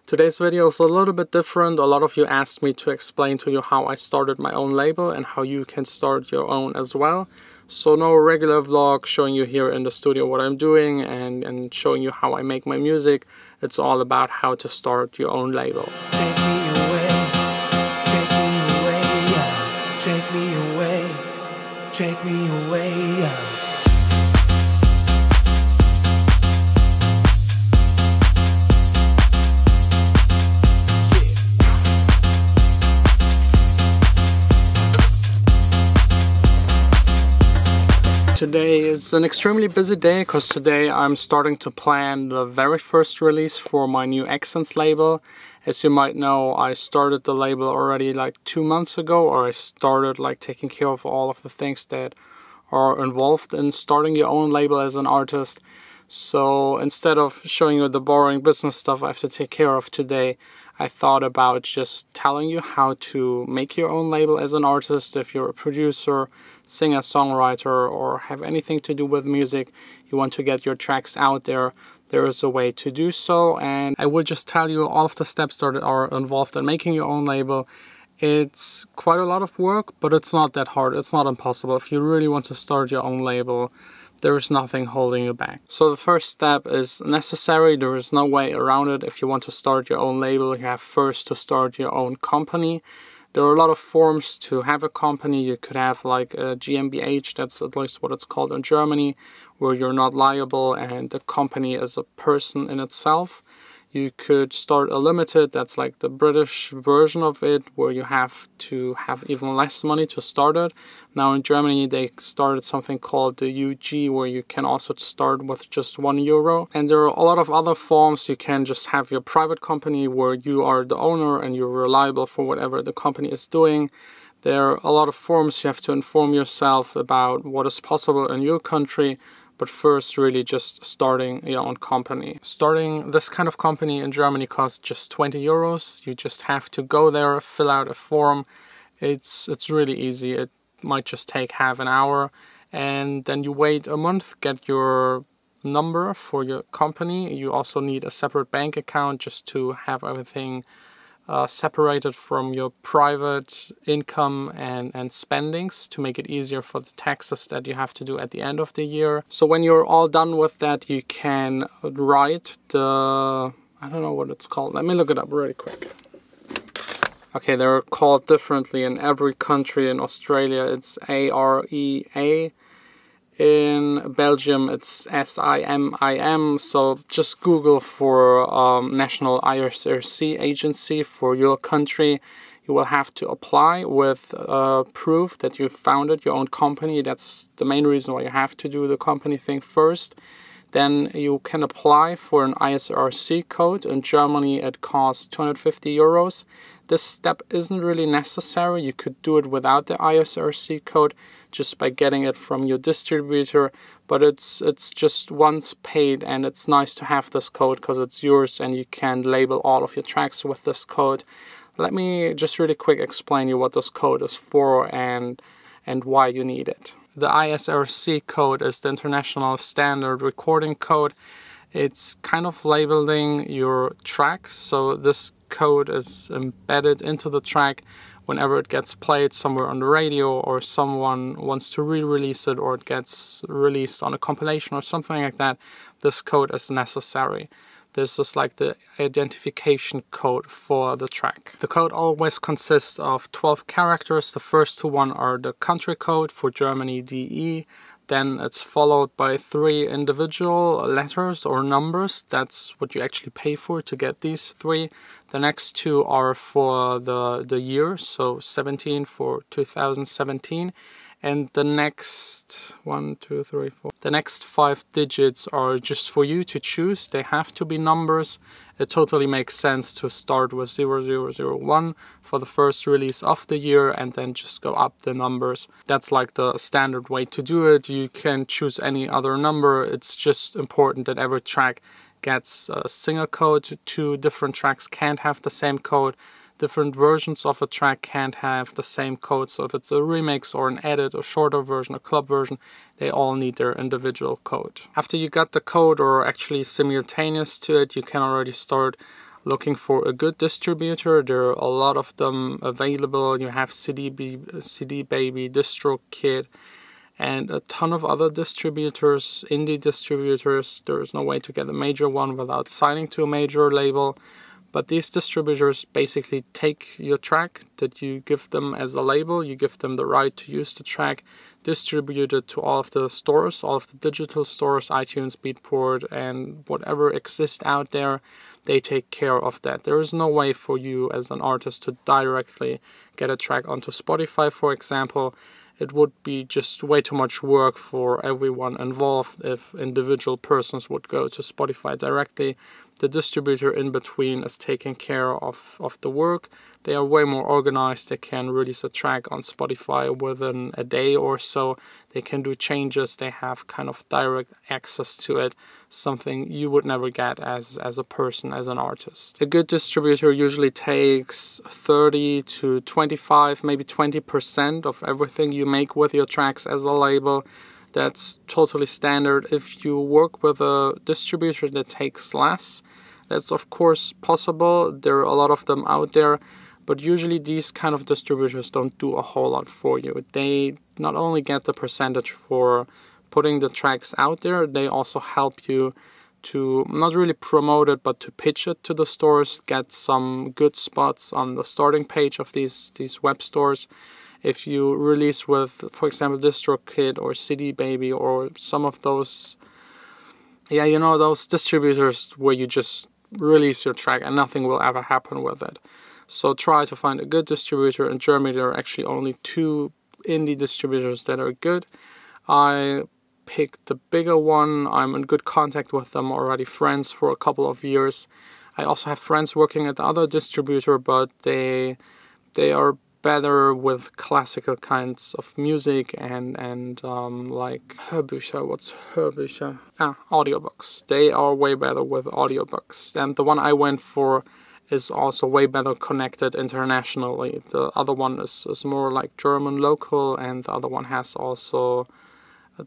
Today's video is a little bit different. A lot of you asked me to explain to you how I started my own label and how you can start your own as well. So no regular vlog showing you here in the studio what I'm doing and showing you how I make my music. It's all about how to start your own label. Take me away, take me away, take me away, take me away. Today is an extremely busy day because today I'm starting to plan the very first release for my new Accents label. As you might know, I started the label already like 2 months ago, or I started like taking care of all of the things that are involved in starting your own label as an artist. So instead of showing you the boring business stuff I have to take care of today, I thought about just telling you how to make your own label as an artist. If you're a producer, singer, songwriter, or have anything to do with music, you want to get your tracks out there, there is a way to do so. And I will just tell you all of the steps that are involved in making your own label. It's quite a lot of work, but it's not that hard. It's not impossible. If you really want to start your own label, there is nothing holding you back. So the first step is necessary. There is no way around it. If you want to start your own label, you have first to start your own company. There are a lot of forms to have a company. You could have like a GmbH, that's at least what it's called in Germany, where you're not liable and the company is a person in itself. You could start a limited, that's like the British version of it, where you have to have even less money to start it. Now in Germany they started something called the UG, where you can also start with just €1. And there are a lot of other forms. You can just have your private company where you are the owner and you're reliable for whatever the company is doing. There are a lot of forms. You have to inform yourself about what is possible in your country. But first, really just starting your own company. Starting this kind of company in Germany costs just €20. You just have to go there, fill out a form. It's really easy. It might just take half an hour. And then you wait a month, get your number for your company. You also need a separate bank account just to have everything separated from your private income and spendings, to make it easier for the taxes that you have to do at the end of the year. So when you're all done with that, you can write the, I don't know what it's called. Let me look it up really quick. Okay, they're called differently in every country. In Australia, it's AREA. In Belgium, it's SIMIM. So just Google for National IRC agency for your country. You will have to apply with proof that you founded your own company. That's the main reason why you have to do the company thing first. Then you can apply for an ISRC code. In Germany, it costs €250. This step isn't really necessary. You could do it without the ISRC code, just by getting it from your distributor, but it's just once paid, and it's nice to have this code because it's yours and you can label all of your tracks with this code. Let me just really quick explain you what this code is for and why you need it. The ISRC code is the International Standard Recording Code. It's kind of labeling your track, so this code is embedded into the track. Whenever it gets played somewhere on the radio, or someone wants to re-release it, or it gets released on a compilation or something like that, this code is necessary. This is like the identification code for the track. The code always consists of 12 characters. The first two are the country code, for Germany DE. Then it's followed by 3 individual letters or numbers. That's what you actually pay for to get these 3. The next 2 are for the year, so 17 for 2017. And the next 1, 2, 3, 4. The next 5 digits are just for you to choose. They have to be numbers. It totally makes sense to start with 0001 for the first release of the year and then just go up the numbers. That's like the standard way to do it. You can choose any other number. It's just important that every track gets a single code. 2 different tracks can't have the same code. different versions of a track can't have the same code. So if it's a remix or an edit, a shorter version, a club version, they all need their individual code. After you got the code, or actually simultaneous to it, you can already start looking for a good distributor. There are a lot of them available. You have CD Baby, DistroKid, and a ton of other distributors, indie distributors. There's no way to get a major one without signing to a major label. But these distributors basically take your track that you give them as a label, you give them the right to use the track, distribute it to all of the stores, all of the digital stores, iTunes, Beatport, and whatever exists out there. They take care of that. There is no way for you as an artist to directly get a track onto Spotify, for example. It would be just way too much work for everyone involved if individual persons would go to Spotify directly. The distributor in between is taking care of the work. They are way more organized. They can release a track on Spotify within a day or so. They can do changes. They have kind of direct access to it, something you would never get as a person, as an artist. A good distributor usually takes 30 to 25, maybe 20% of everything you make with your tracks as a label. That's totally standard. If you work with a distributor that takes less, that's of course possible. There are a lot of them out there, but usually these kind of distributors don't do a whole lot for you. They not only get the percentage for putting the tracks out there, they also help you to not really promote it, but to pitch it to the stores, get some good spots on the starting page of these web stores. If you release with, for example, DistroKid or CD Baby or some of those, yeah, you know, those distributors where you just release your track and nothing will ever happen with it. So try to find a good distributor. In Germany, there are actually only 2 indie distributors that are good. I picked the bigger one. I'm in good contact with them, already friends for a couple of years. I also have friends working at the other distributor, but they are better with classical kinds of music and like Hörbücher. What's Hörbücher? Audiobooks. They are way better with audiobooks. And the one I went for is also way better connected internationally. The other one is more like German local, and the other one has also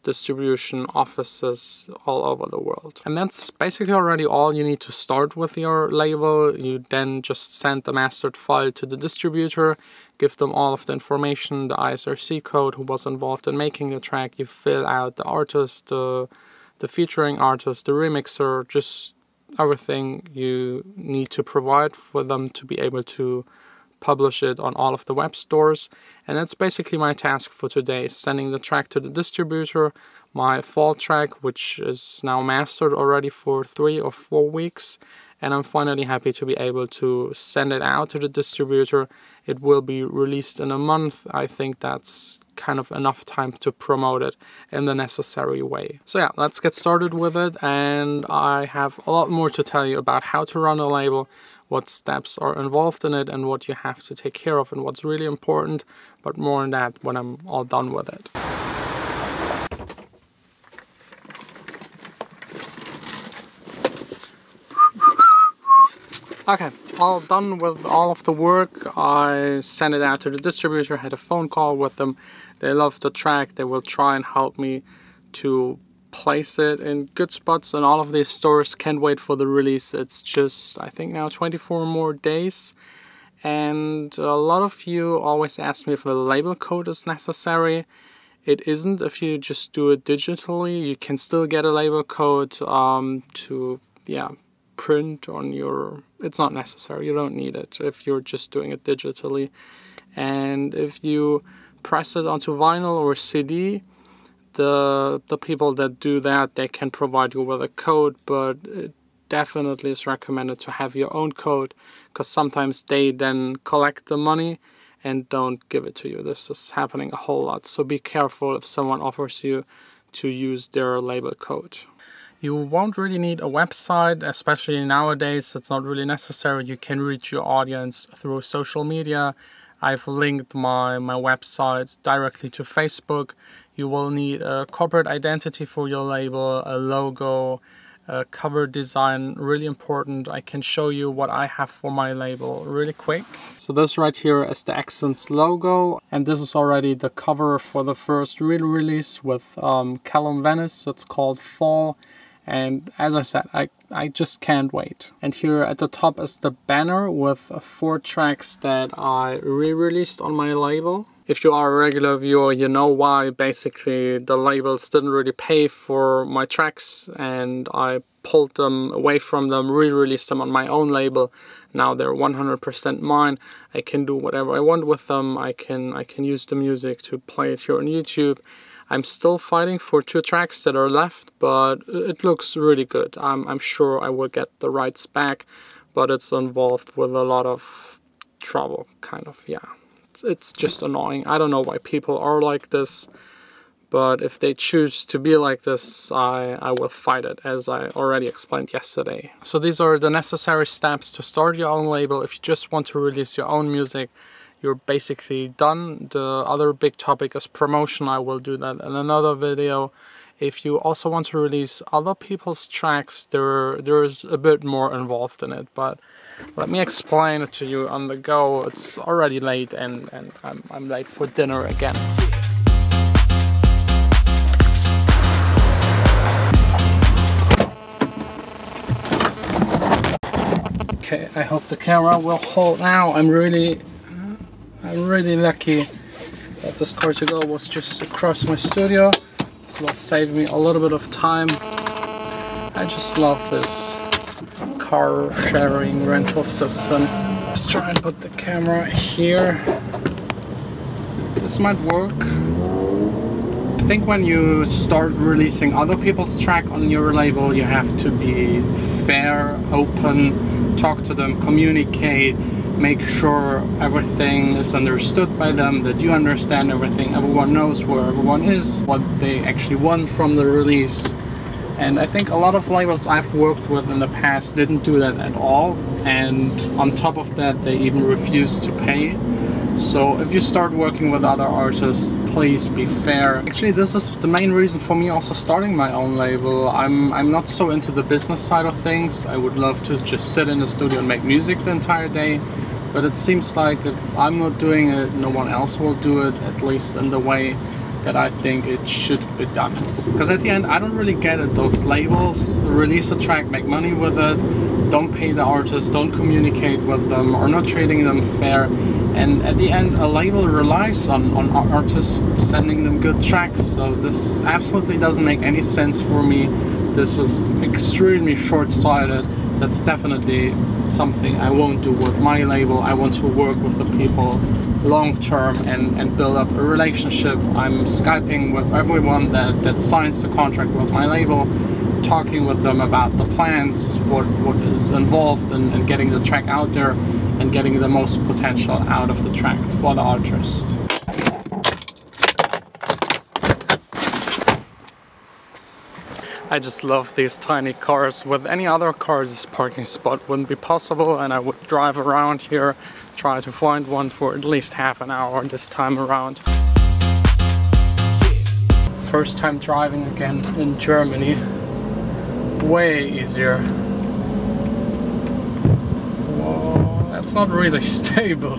distribution offices all over the world. And that's basically already all you need to start with your label. You then just send the mastered file to the distributor, give them all of the information, the ISRC code, who was involved in making the track. You fill out the artist, the featuring artist, the remixer, just everything you need to provide for them to be able to publish it on all of the web stores. And that's basically my task for today, sending the track to the distributor, my fall track, which is now mastered already for 3 or 4 weeks. And I'm finally happy to be able to send it out to the distributor. It will be released in a month. I think that's kind of enough time to promote it in the necessary way. So yeah, let's get started with it. And I have a lot more to tell you about how to run a label, what steps are involved in it, and what you have to take care of and what's really important, but more on that when I'm all done with it. Okay, all done with all of the work. I sent it out to the distributor, had a phone call with them. They love the track. They will try and help me to place it in good spots, and all of these stores. Can't wait for the release. It's just, I think now 24 more days. And a lot of you always ask me if a label code is necessary. It isn't if you just do it digitally. You can still get a label code to, yeah, print on your... It's not necessary. You don't need it if you're just doing it digitally. And if you press it onto vinyl or CD, the people that do that, they can provide you with a code, but it definitely is recommended to have your own code, because sometimes they then collect the money and don't give it to you. This is happening a whole lot, so be careful if someone offers you to use their label code. You won't really need a website, especially nowadays. It's not really necessary. You can reach your audience through social media. I've linked my website directly to Facebook. You will need a corporate identity for your label, a logo, a cover design, really important. I can show you what I have for my label really quick. So this right here is the Accents logo, and this is already the cover for the first real release with Callum Venice. It's called Fall, And as I said, I just can't wait. And here at the top is the banner with 4 tracks that I re-released on my label. If you are a regular viewer, you know why. Basically the labels didn't really pay for my tracks and I pulled them away from them, re-released them on my own label. Now they're 100% mine. I can do whatever I want with them. I can use the music to play it here on YouTube. I'm still fighting for 2 tracks that are left, but it looks really good. I'm sure I will get the rights back, but it's involved with a lot of trouble, kind of, yeah. It's just annoying. I don't know why people are like this, but if they choose to be like this, I will fight it, as I already explained yesterday. So these are the necessary steps to start your own label. If you just want to release your own music, you're basically done. The other big topic is promotion. I will do that in another video. If you also want to release other people's tracks, there's a bit more involved in it, but let me explain it to you on the go. It's already late and I'm late for dinner again. Okay, I hope the camera will hold now. I'm really lucky that this car to go was just across my studio. This will save me a little bit of time. I just love this car sharing rental system. Let's try and put the camera here. This might work. I think when you start releasing other people's track on your label, you have to be fair, open, talk to them, communicate, make sure everything is understood by them, that you understand everything, everyone knows where everyone is, what they actually want from the release. And I think a lot of labels I've worked with in the past didn't do that at all, and on top of that they even refused to pay. So if you start working with other artists, please be fair. Actually, this is the main reason for me also starting my own label. I'm not so into the business side of things. I would love to just sit in the studio and make music the entire day, but it seems like if I'm not doing it, no one else will do it, at least in the way that I think it should be done. Because at the end, I don't really get it. Those labels release a track, make money with it, don't pay the artist, don't communicate with them, or not treating them fair. And at the end, a label relies on artists sending them good tracks. So this absolutely doesn't make any sense for me. This is extremely short-sighted. That's definitely something I won't do with my label. I want to work with the people long-term and build up a relationship. I'm Skyping with everyone that signs the contract with my label, talking with them about the plans, what is involved in getting the track out there and getting the most potential out of the track for the artist. I just love these tiny cars. With any other cars, this parking spot wouldn't be possible, and I would drive around here, try to find one for at least half an hour this time around. First time driving again in Germany. Way easier. Whoa, that's not really stable.